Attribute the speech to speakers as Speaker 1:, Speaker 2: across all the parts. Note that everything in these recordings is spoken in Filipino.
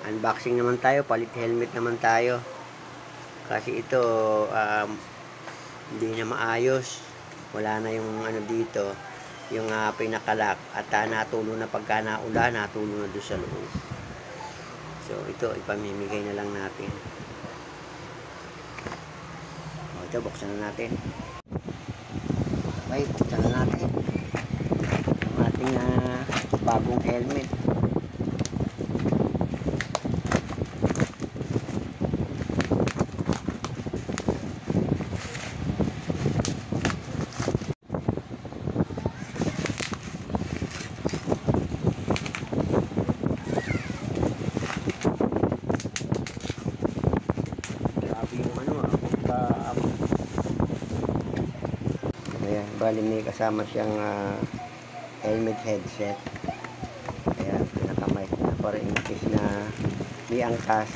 Speaker 1: unboxing naman tayo, palit helmet naman tayo. Kasi ito, hindi na maayos. Wala na yung ano dito, yung pinakalock. At natulong na pagka naulan, natulong na doon sa loob. So, ito, ipamimigay na lang natin. O, ito, buksan na natin. Okay, buksan na natin. Ang ating bagong helmet. Ayan, bali may kasama siyang helmet headset. Ayan, pinaka-mic na para in case na may angkas,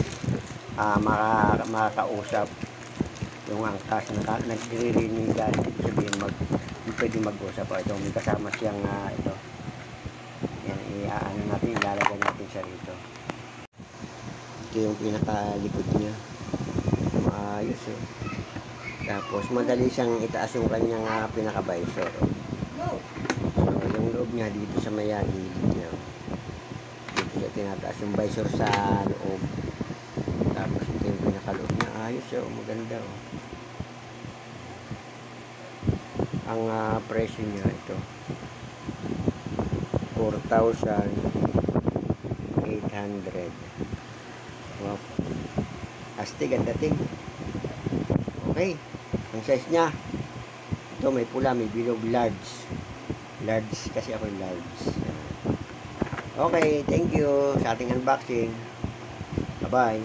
Speaker 1: makakausap yung angkas na nagre-rinigan. Sabihin pwede mag-usap. Ito, may kasama siyang ito. Ayan, ano natin, ilalagay natin siya rito. Ito yung pinaka-likod niya. Maayos eh. Tapos madali siyang itaas yung kanyang pinaka-visor. So, yung loob niya dito sa may gilid niya. Dito siya tinataas yung visor sa loob. Tapos ito yung pinaka-loob niya. Ayos oh, maganda oh. Ang presyo niya ito 4,800. Wow. Astig ang dating. Okay. Ang size niya, ito may pula, may bilog, large kasi ako yung large. Okay, thank you sa ating unboxing. Bye bye.